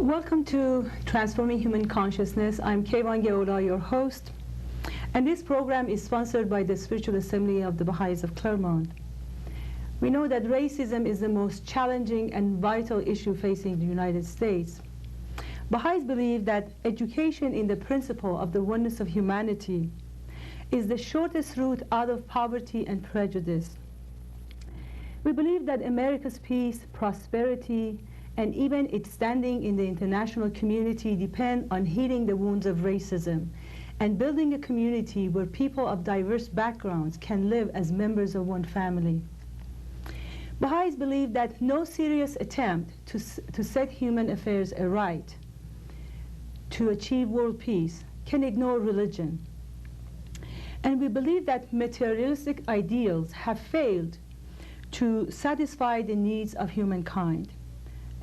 Welcome to Transforming Human Consciousness. I'm Keivan Geola, your host, and this program is sponsored by the Spiritual Assembly of the Baha'is of Claremont. We know that racism is the most challenging and vital issue facing the United States. Baha'is believe that education in the principle of the oneness of humanity is the shortest route out of poverty and prejudice. We believe that America's peace, prosperity, and even its standing in the international community depend on healing the wounds of racism and building a community where people of diverse backgrounds can live as members of one family. Baha'is believe that no serious attempt to set human affairs aright, to achieve world peace, can ignore religion. And we believe that materialistic ideals have failed to satisfy the needs of humankind.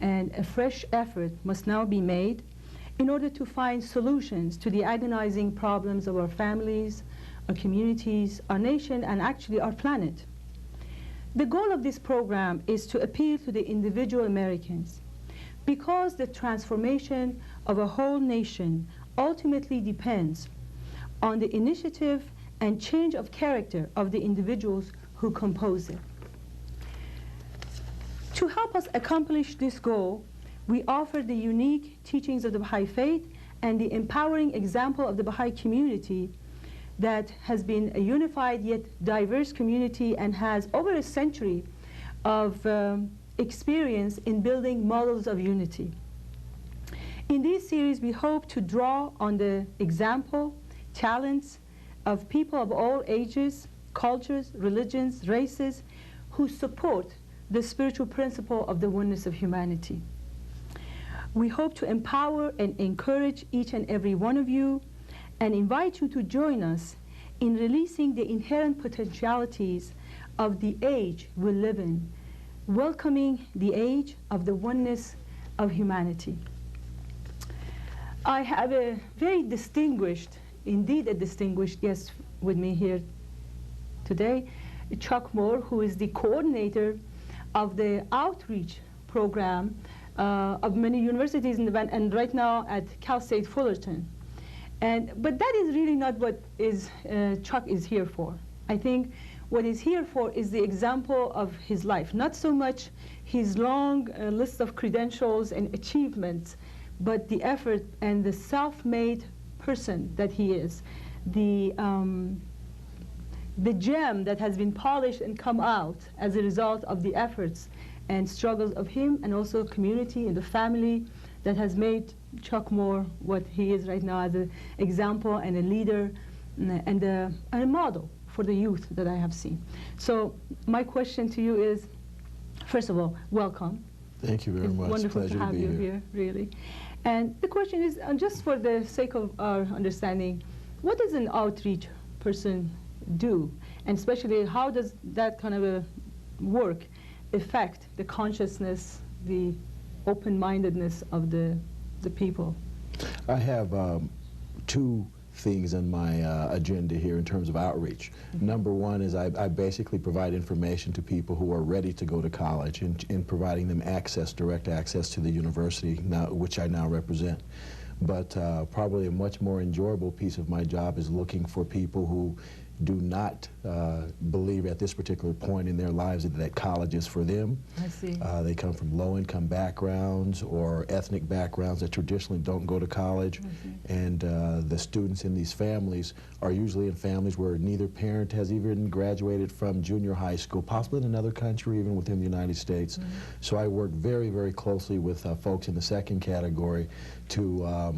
And a fresh effort must now be made in order to find solutions to the agonizing problems of our families, our communities, our nation, and actually our planet. The goal of this program is to appeal to the individual Americans, because the transformation of a whole nation ultimately depends on the initiative and change of character of the individuals who compose it. To help us accomplish this goal, we offer the unique teachings of the Baha'i Faith and the empowering example of the Baha'i community that has been a unified yet diverse community and has over a century of experience in building models of unity. In this series, we hope to draw on the example, talents of people of all ages, cultures, religions, races, who support the spiritual principle of the oneness of humanity. We hope to empower and encourage each and every one of you and invite you to join us in releasing the inherent potentialities of the age we live in, welcoming the age of the oneness of humanity. I have a very distinguished, indeed a distinguished guest with me here today, Chuck Moore, who is the coordinator of the outreach program of many universities in the band, and right now at Cal State Fullerton. But that is really not what Chuck is here for. I think what he's here for is the example of his life, not so much his long list of credentials and achievements, but the effort and the self-made person that he is, the gem that has been polished and come out as a result of the efforts and struggles of him and also community and the family that has made Chuck Moore what he is right now as an example and a leader and a model for the youth that I have seen. So my question to you is, first of all, welcome. Thank you very much. It's wonderful Pleasure to have be you here, really. And the question is, just for the sake of our understanding, what does an outreach person do? And especially, how does that kind of a work affect the consciousness, the open-mindedness of the people? I have two things on my agenda here in terms of outreach. Number one is I basically provide information to people who are ready to go to college and providing them access, direct access to the university, which I now represent. But probably a much more enjoyable piece of my job is looking for people who do not believe at this particular point in their lives that college is for them. I see. They come from low-income backgrounds or ethnic backgrounds that traditionally don't go to college. And the students in these families are usually in families where neither parent has even graduated from junior high school, possibly in another country, even within the United States. So I work very, very closely with folks in the second category to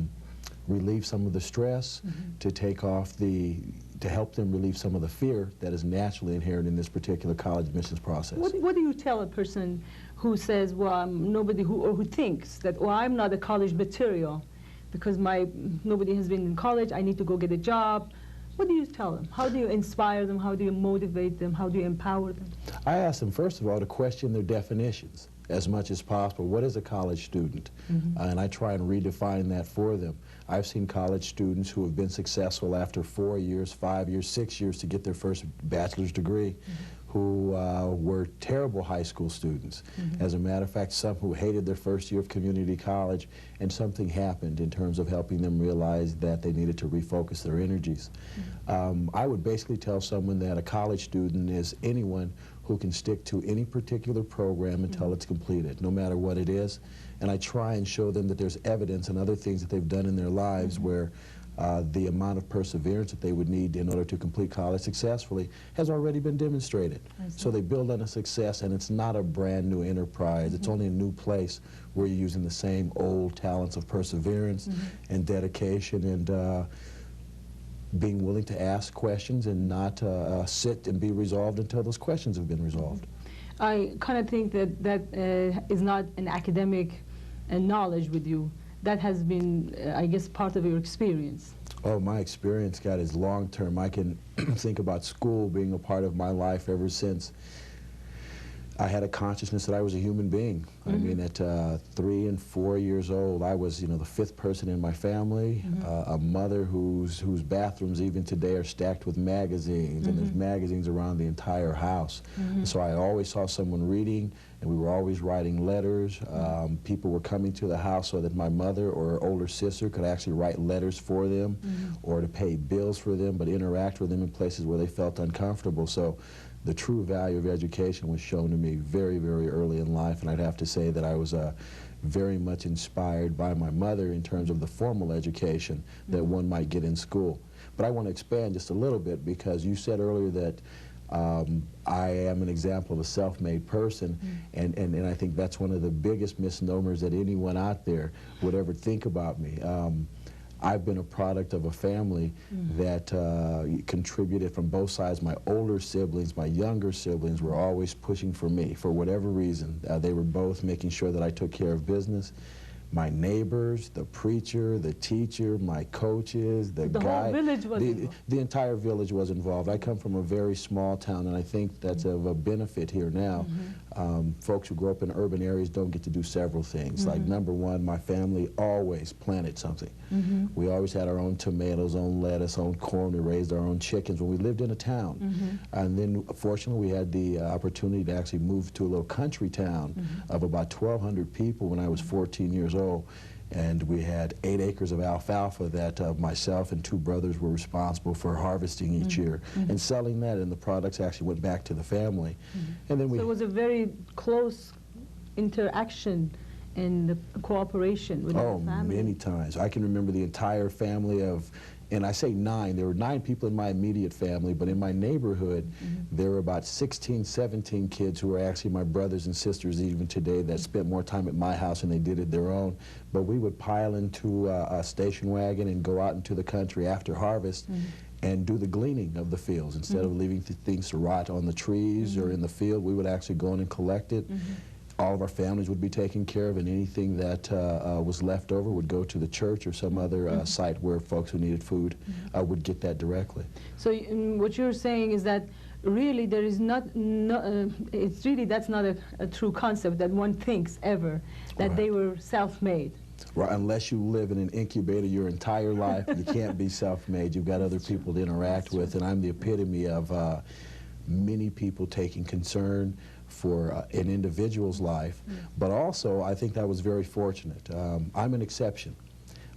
relieve some of the stress, to take off to help them relieve some of the fear that is naturally inherent in this particular college admissions process. What do you tell a person who says, well, who thinks that, well, I'm not a college material because nobody has been in college, I need to go get a job? What do you tell them? How do you inspire them? How do you motivate them? How do you empower them? I ask them, first of all, to question their definitions as much as possible. What is a college student? And I try and redefine that for them. I've seen college students who have been successful after 4 years, 5 years, 6 years to get their first bachelor's degree, who were terrible high school students. As a matter of fact, some who hated their first year of community college, and something happened in terms of helping them realize that they needed to refocus their energies. I would basically tell someone that a college student is anyone who can stick to any particular program until it's completed, no matter what it is. And I try and show them that there's evidence and other things that they've done in their lives where the amount of perseverance that they would need in order to complete college successfully has already been demonstrated. So they build on a success, and it's not a brand new enterprise. It's only a new place where you're using the same old talents of perseverance and dedication and being willing to ask questions and not sit and be resolved until those questions have been resolved. I kind of think that that is not an academic knowledge with you. That has been, I guess, part of your experience. Oh, my experience, God, is long-term. I can think about school being a part of my life ever since I had a consciousness that I was a human being. I mean, at 3 and 4 years old, I was, the 5th person in my family, a mother whose bathrooms even today are stacked with magazines, and there's magazines around the entire house. So I always saw someone reading, and we were always writing letters. People were coming to the house so that my mother or older sister could actually write letters for them or to pay bills for them, but interact with them in places where they felt uncomfortable. So the true value of education was shown to me very, very early in life, and I'd have to say that I was very much inspired by my mother in terms of the formal education that one might get in school. But I want to expand just a little bit, because you said earlier that I am an example of a self-made person, and I think that's one of the biggest misnomers that anyone out there would ever think about me. I've been a product of a family that contributed from both sides. My older siblings, my younger siblings were always pushing for me for whatever reason. They were both making sure that I took care of business. My neighbors, the preacher, the teacher, my coaches, the guy. Whole village was involved. The entire village was involved. I come from a very small town, and I think that's of a benefit here now. Folks who grow up in urban areas don't get to do several things. Like, number one, my family always planted something. We always had our own tomatoes, own lettuce, own corn. We raised our own chickens when we lived in a town. And then, fortunately, we had the opportunity to actually move to a little country town of about 1,200 people when I was 14 years old. And we had 8 acres of alfalfa that myself and 2 brothers were responsible for harvesting each year and selling that, and the products actually went back to the family. And then so it was a very close interaction and the cooperation with the family. Many times. I can remember the entire family of, and I say 9, there were 9 people in my immediate family, but in my neighborhood, there were about 16, 17 kids who were actually my brothers and sisters even today that spent more time at my house than they did at their own. But we would pile into a station wagon and go out into the country after harvest and do the gleaning of the fields. Instead of leaving things to rot on the trees or in the field, we would actually go in and collect it. All of our families would be taken care of, and anything that was left over would go to the church or some other site where folks who needed food would get that directly. So what you're saying is that really there is it's really, that's not a true concept that one thinks ever, that they were self-made. Right, unless you live in an incubator your entire life, you can't be self-made. You've got other people to interact with, and I'm the epitome of many people taking concern for an individual's life, but also I think I was very fortunate. I'm an exception.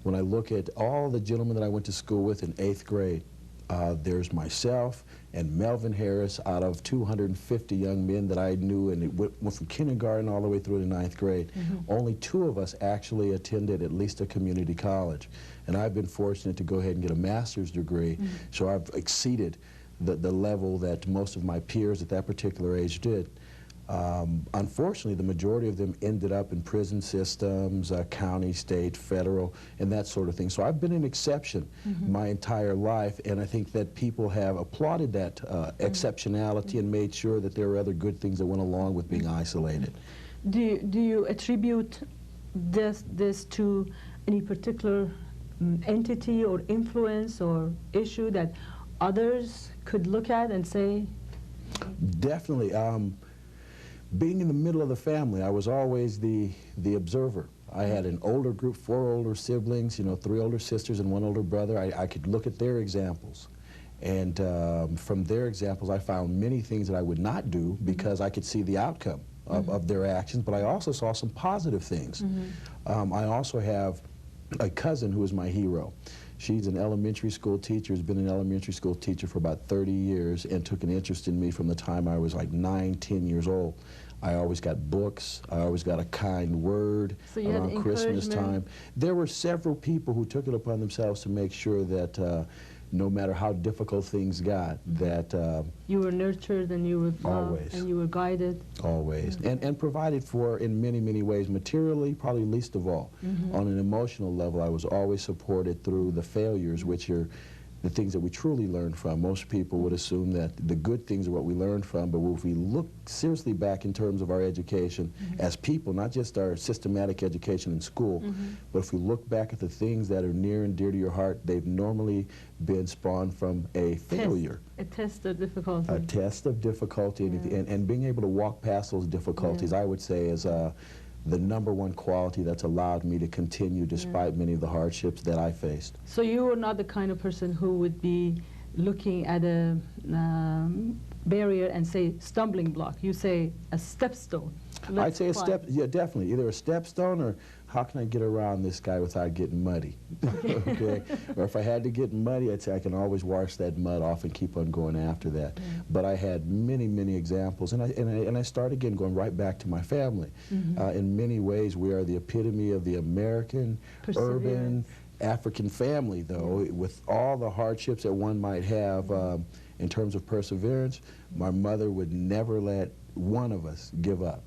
When I look at all the gentlemen that I went to school with in 8th grade, there's myself and Melvin Harris out of 250 young men that I knew, and it went from kindergarten all the way through to 9th grade. Only 2 of us actually attended at least a community college, and I've been fortunate to go ahead and get a master's degree, so I've exceeded the level that most of my peers at that particular age did. Unfortunately, the majority of them ended up in prison systems, county, state, federal, and that sort of thing. So I've been an exception my entire life, and I think that people have applauded that exceptionality and made sure that there were other good things that went along with being isolated. Do you attribute this to any particular entity or influence or issue that others could look at and say? Definitely. Being in the middle of the family, I was always the observer. I had an older group, 4 older siblings, 3 older sisters and 1 older brother. I could look at their examples. And from their examples, I found many things that I would not do because I could see the outcome of their actions, but I also saw some positive things. I also have a cousin who is my hero. She's an elementary school teacher, has been an elementary school teacher for about 30 years and took an interest in me from the time I was like 9, 10 years old. I always got books, I always got a kind word around Christmas time. There were several people who took it upon themselves to make sure that no matter how difficult things got, that you were nurtured and you were loved and you were guided. Always. And provided for in many, many ways, materially, probably least of all. On an emotional level, I was always supported through the failures, which are the things that we truly learn from. Most people would assume that the good things are what we learn from, but if we look seriously back in terms of our education as people, not just our systematic education in school, but if we look back at the things that are near and dear to your heart, they've normally been spawned from a failure. A test of difficulty. A test of difficulty, and being able to walk past those difficulties, I would say, is the #1 quality that's allowed me to continue despite many of the hardships that I faced. So you were not the kind of person who would be looking at a barrier and say stumbling block. You say a stepstone. I'd say a step, yeah, definitely. Either a stepstone or how can I get around this guy without getting muddy? Okay? Or if I had to get muddy, I'd say I can always wash that mud off and keep on going after that. But I had many, many examples, and I start again going right back to my family. In many ways, we are the epitome of the American, urban, African family, though, with all the hardships that one might have in terms of perseverance. My mother would never let one of us give up.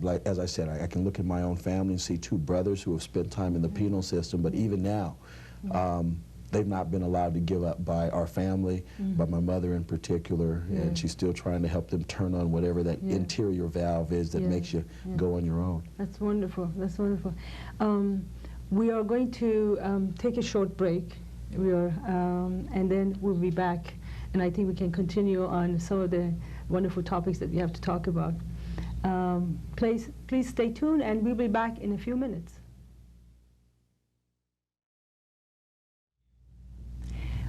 Like, as I said, I can look at my own family and see 2 brothers who have spent time in the penal system, but even now, they've not been allowed to give up by our family, by my mother in particular, and she's still trying to help them turn on whatever that interior valve is that makes you go on your own. That's wonderful. That's wonderful. We are going to take a short break, and then we'll be back, and I think we can continue on some of the wonderful topics that we have to talk about. Please stay tuned, and we'll be back in a few minutes.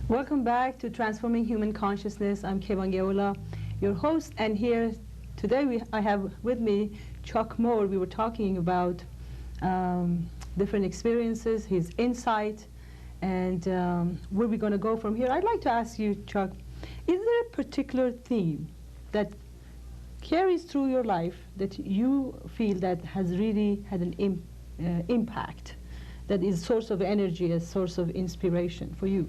Welcome back to Transforming Human Consciousness. I'm Kevan Geola, your host, and here today I have with me Chuck Moore. We were talking about different experiences, his insight, and where we're going to go from here. I'd like to ask you, Chuck, is there a particular theme that carries through your life that you feel that has really had an impact, that is a source of energy, a source of inspiration for you?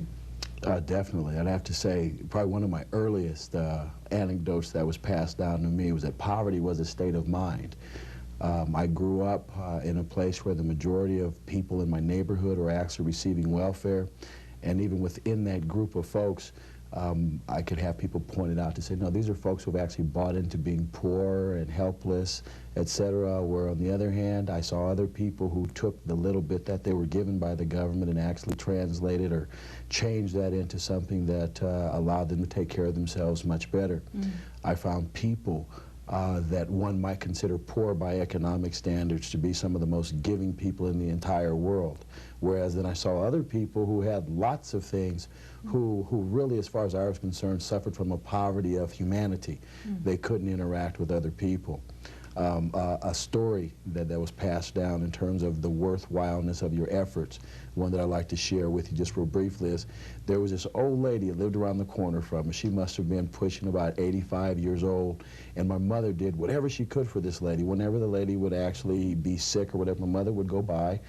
Definitely. I'd have to say probably one of my earliest anecdotes that was passed down to me was that poverty was a state of mind. I grew up in a place where the majority of people in my neighborhood were actually receiving welfare, and even within that group of folks, I could have people pointed out to say, no, these are folks who have actually bought into being poor and helpless, etc., where on the other hand, I saw other people who took the little bit that they were given by the government and actually translated or changed that into something that allowed them to take care of themselves much better. I found people that one might consider poor by economic standards to be some of the most giving people in the entire world. Whereas then I saw other people who had lots of things who really, as far as I was concerned, suffered from a poverty of humanity. They couldn't interact with other people. A story that was passed down in terms of the worthwhileness of your efforts, one that I'd like to share with you just real briefly, is there was this old lady that lived around the corner from us. She must have been pushing about 85 years old, and my mother did whatever she could for this lady. Whenever the lady would actually be sick or whatever, my mother would go by,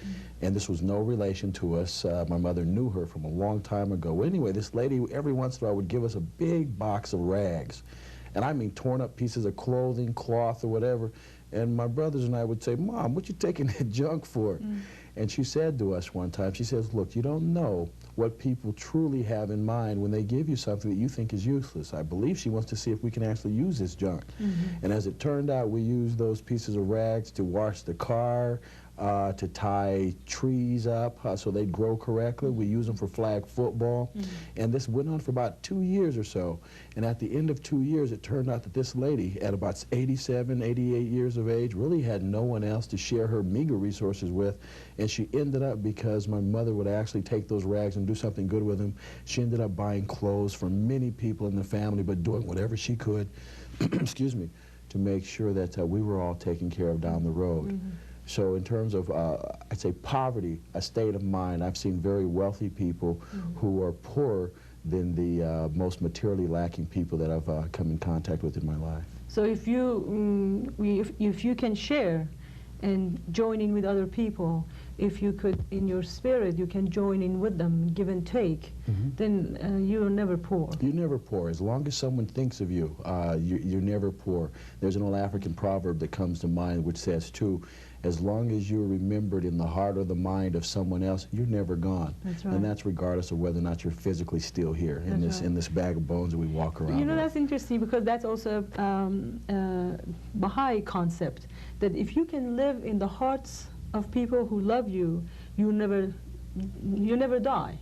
and this was no relation to us. My mother knew her from a long time ago. Well, anyway, this lady every once in a while would give us a big box of rags. And I mean torn up pieces of clothing, cloth, or whatever. And my brothers and I would say, Mom, what you taking that junk for? And she said to us one time, she says, look, you don't know what people truly have in mind when they give you something that you think is useless. I believe she wants to see if we can actually use this junk. And as it turned out, we used those pieces of rags to wash the car, to tie trees up so they'd grow correctly. We use them for flag football. And this went on for about 2 years or so. And at the end of 2 years, it turned out that this lady, at about 87, 88 years of age, really had no one else to share her meager resources with. And she ended up, because my mother would actually take those rags and do something good with them, she ended up buying clothes for many people in the family, but doing whatever she could, excuse me, to make sure that we were all taken care of down the road. So in terms of, I'd say poverty, a state of mind, I've seen very wealthy people who are poorer than the most materially lacking people that I've come in contact with in my life. So if you, if you can share and join in with other people, if you could, in your spirit, you can join in with them, give and take, then you're never poor. You're never poor. As long as someone thinks of you, you're never poor. There's an old African proverb that comes to mind which says, too, as long as you're remembered in the heart or the mind of someone else, you're never gone. That's right. And that's regardless of whether or not you're physically still here in this bag of bones that we walk around You know, with. that's interesting, because that's also a Baha'i concept, that if you can live in the hearts of people who love you, you never die.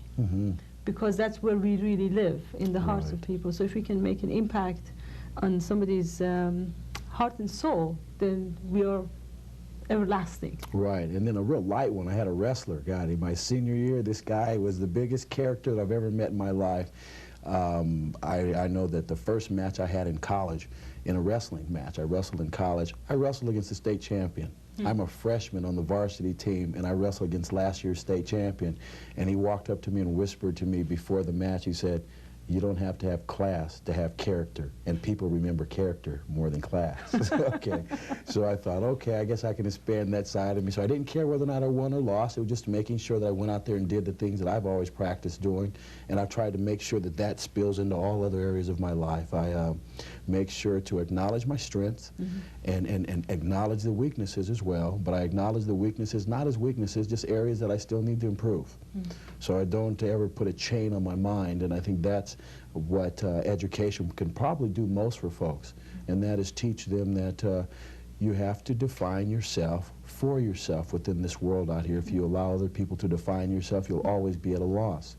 Because that's where we really live, in the hearts of people. So if we can make an impact on somebody's heart and soul, then we are everlasting. Right, and then a real light one. I had a wrestler, God, in my senior year, this guy was the biggest character that I've ever met in my life. I know that the first match I had in college, in a wrestling match, I wrestled in college, I wrestled against the state champion. I'm a freshman on the varsity team, and I wrestled against last year's state champion. And he walked up to me and whispered to me before the match, he said, "You don't have to have class to have character, and people remember character more than class." Okay, so I thought, okay, I guess I can expand that side of me. So I didn't care whether or not I won or lost. It was just making sure that I went out there and did the things that I've always practiced doing, and I've tried to make sure that that spills into all other areas of my life. I make sure to acknowledge my strengths and acknowledge the weaknesses as well, but I acknowledge the weaknesses not as weaknesses, just areas that I still need to improve. So I don't ever put a chain on my mind, and I think that's what education can probably do most for folks, and that is teach them that you have to define yourself for yourself within this world out here. If you allow other people to define yourself, you'll always be at a loss.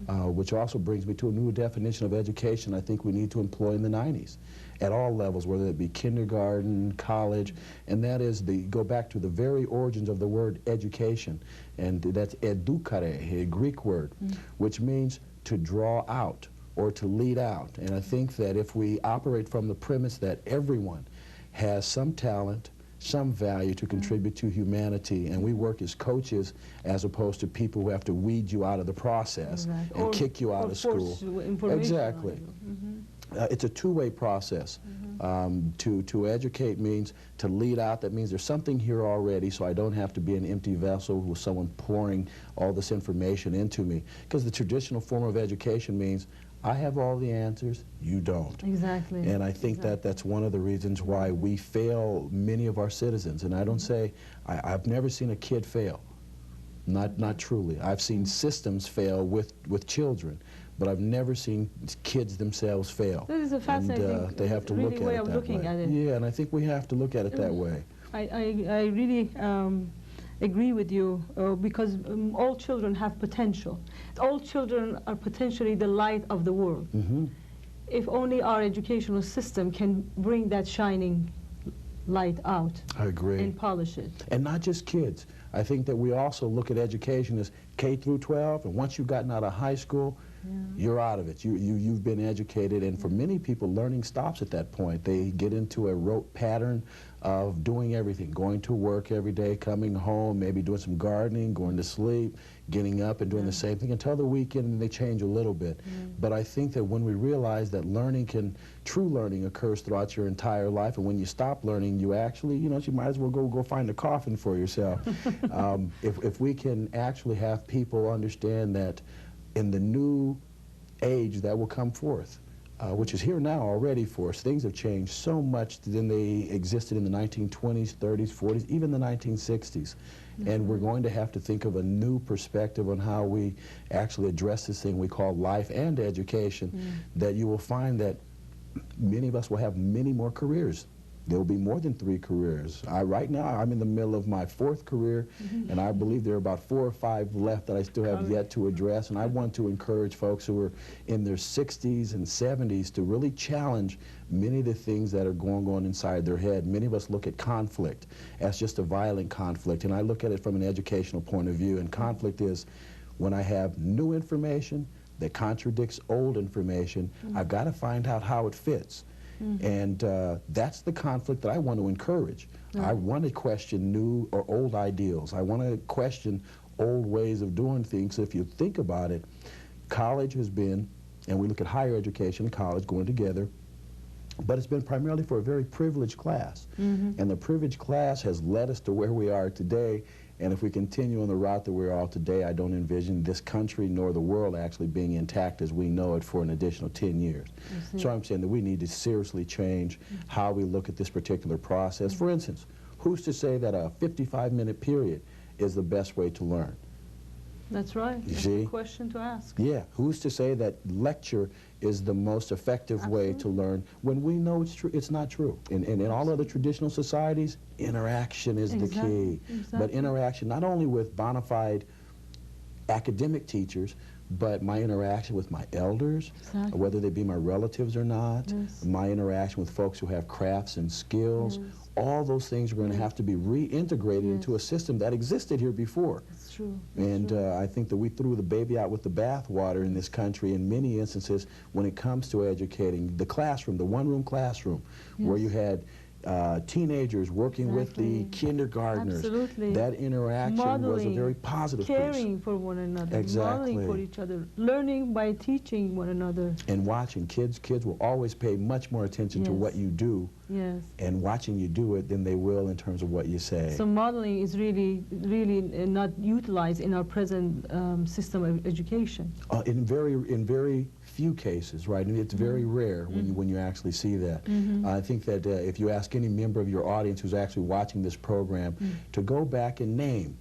Which also brings me to a new definition of education I think we need to employ in the 90s at all levels, whether it be kindergarten, college, and that is go back to the very origins of the word education, and that's edukare, a Greek word, which means to draw out or to lead out. And I think that if we operate from the premise that everyone has some talent, some value to contribute to humanity, and we work as coaches as opposed to people who have to weed you out of the process and kick you out of school. Exactly. It's a two-way process. To educate means to lead out. That means there's something here already, so I don't have to be an empty vessel with someone pouring all this information into me. Because the traditional form of education means I have all the answers, you don't. Exactly. And I think that that's one of the reasons why we fail many of our citizens. And I don't say, I've never seen a kid fail. Not truly. I've seen systems fail with children, but I've never seen kids themselves fail. This is a fascinating and, they have to look at way it of that looking way. at it. Yeah, and I think we have to look at it that way. I really agree with you, because all children have potential. All children are potentially the light of the world. If only our educational system can bring that shining light out. I agree. And polish it. And not just kids. I think that we also look at education as K through 12, and once you've gotten out of high school, you're out of it. You've been educated, and for many people, learning stops at that point. They get into a rote pattern of doing everything, going to work every day, coming home, maybe doing some gardening, going to sleep, getting up and doing the same thing until the weekend, and they change a little bit. But I think that when we realize that true learning occurs throughout your entire life, and when you stop learning, you actually, you might as well go find a coffin for yourself. If we can actually have people understand that in the new age that will come forth, which is here now already for us, things have changed so much than they existed in the 1920s, 30s, 40s, even the 1960s. And we're going to have to think of a new perspective on how we actually address this thing we call life and education, that you will find that many of us will have many more careers There'll be more than 3 careers. Right now, I'm in the middle of my 4th career, and I believe there are about 4 or 5 left that I still have yet to address, and I want to encourage folks who are in their 60s and 70s to really challenge many of the things that are going on inside their head. Many of us look at conflict as just a violent conflict, and I look at it from an educational point of view, and conflict is when I have new information that contradicts old information, I've got to find out how it fits. And that's the conflict that I want to encourage. I want to question new or old ideals. I want to question old ways of doing things. If you think about it, college has been, and we look at higher education and college going together, but it's been primarily for a very privileged class. And the privileged class has led us to where we are today. And if we continue on the route that we're all today, I don't envision this country nor the world actually being intact as we know it for an additional 10 years. So I'm saying that we need to seriously change how we look at this particular process. For instance, who's to say that a 55-minute period is the best way to learn? That's right. You That's see? a question to ask. Yeah. Who's to say that lecture is the most effective way to learn when we know it's true? It's not true. In all other traditional societies, interaction is the key. But interaction not only with bona fide academic teachers, but my interaction with my elders, whether they be my relatives or not, my interaction with folks who have crafts and skills, all those things are going to have to be reintegrated into a system that existed here before. That's true. And I think that we threw the baby out with the bathwater in this country in many instances when it comes to educating. The classroom, the one-room classroom, where you had teenagers working with the kindergartners. That interaction was a very positive piece. Caring for one another, modeling for each other, learning by teaching one another. And watching kids will always pay much more attention to what you do and watching you do it than they will in terms of what you say. So modeling is really not utilized in our present system of education. In very few cases, right? And it's very rare when you actually see that. I think that if you ask any member of your audience who's actually watching this program to go back and name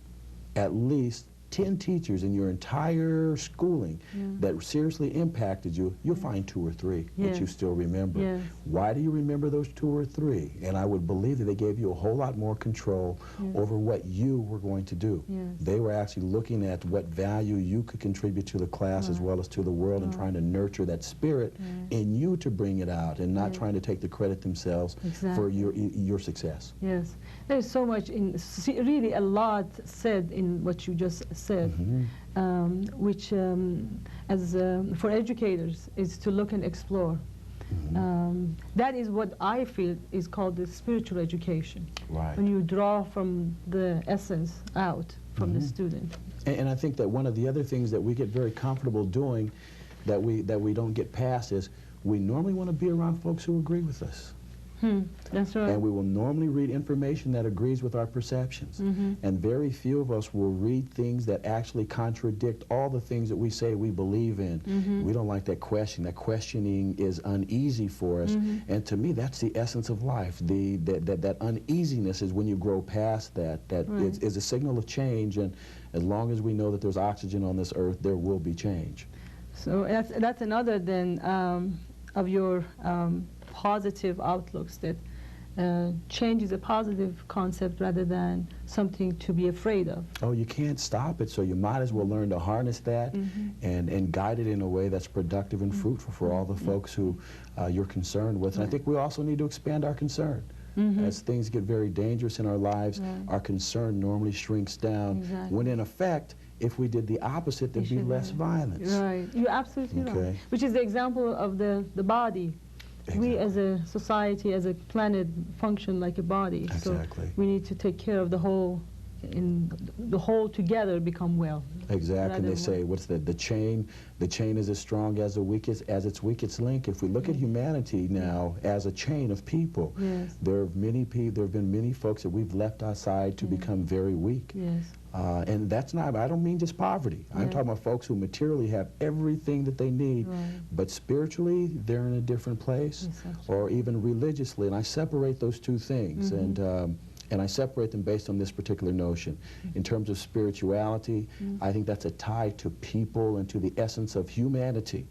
at least 10 teachers in your entire schooling that seriously impacted you, you'll find 2 or 3 that you still remember. Why do you remember those 2 or 3? And I would believe that they gave you a whole lot more control over what you were going to do. They were actually looking at what value you could contribute to the class as well as to the world and trying to nurture that spirit in you to bring it out and not trying to take the credit themselves for your success. Yes. There's so much, really a lot said in what you just said, which for educators is to look and explore. That is what I feel is called the spiritual education. When you draw from the essence out from the student. And I think that one of the other things that we get very comfortable doing that we don't get past is we normally want to be around folks who agree with us. That's right. And we will normally read information that agrees with our perceptions. And very few of us will read things that actually contradict all the things that we say we believe in. We don't like that question. That questioning is uneasy for us. And to me, that's the essence of life. That uneasiness is when you grow past that. That is a signal of change. And as long as we know that there's oxygen on this earth, there will be change. So that's another then of your positive outlooks, that change is a positive concept rather than something to be afraid of. Oh, you can't stop it, so you might as well learn to harness that and guide it in a way that's productive and fruitful for all the folks who you're concerned with. And I think we also need to expand our concern. As things get very dangerous in our lives, our concern normally shrinks down, when in effect, if we did the opposite, there'd be less violence. Right, you're absolutely right. Which is the example of the body. We as a society, as a planet, function like a body. So we need to take care of the whole, and the whole together become well. Exactly. They say, what's the chain? The chain is as strong as its weakest link. If we look at humanity now as a chain of people, there have been many folks that we've left outside to become very weak. And that's not, I don't mean just poverty. I'm talking about folks who materially have everything that they need, but spiritually they're in a different place, or even religiously. And I separate those two things. And And I separate them based on this particular notion. In terms of spirituality, I think that's a tie to people and to the essence of humanity.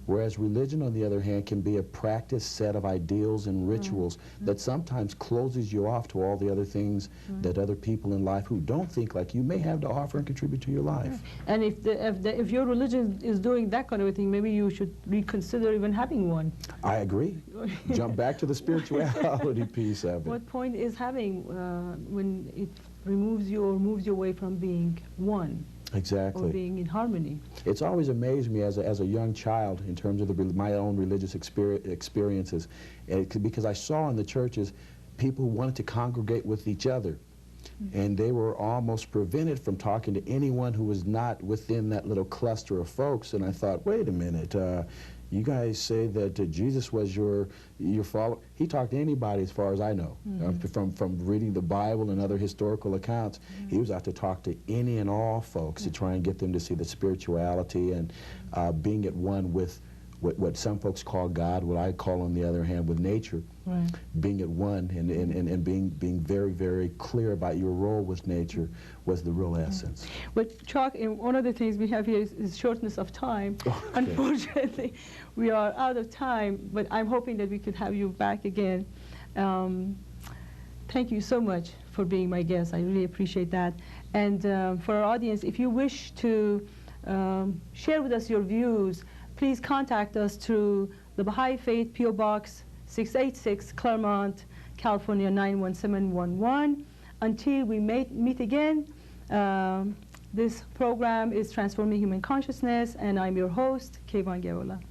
Whereas religion, on the other hand, can be a practiced set of ideals and rituals that sometimes closes you off to all the other things that other people in life who don't think like you may have to offer and contribute to your life. And if your religion is doing that kind of a thing, maybe you should reconsider even having one. I agree. Jump back to the spirituality piece of it. What point is having when it removes you or moves you away from being one? Exactly. Or being in harmony. It's always amazed me as a young child in terms of my own religious experiences, because I saw in the churches people who wanted to congregate with each other, and they were almost prevented from talking to anyone who was not within that little cluster of folks. And I thought, wait a minute, you guys say that Jesus was your follower. He talked to anybody, as far as I know, from reading the Bible and other historical accounts. He was out to talk to any and all folks to try and get them to see the spirituality and being at one with what some folks call God, what I call, on the other hand, with nature. Being at one and being very, very clear about your role with nature was the real essence. But Chuck, one of the things we have here is shortness of time. Okay. Unfortunately, we are out of time, but I'm hoping that we could have you back again. Thank you so much for being my guest. I really appreciate that. And for our audience, if you wish to share with us your views, please contact us through the Baha'i Faith P.O. Box 686, Claremont, California 91711. Until we meet again, this program is Transforming Human Consciousness, and I'm your host, Kayvon Geola.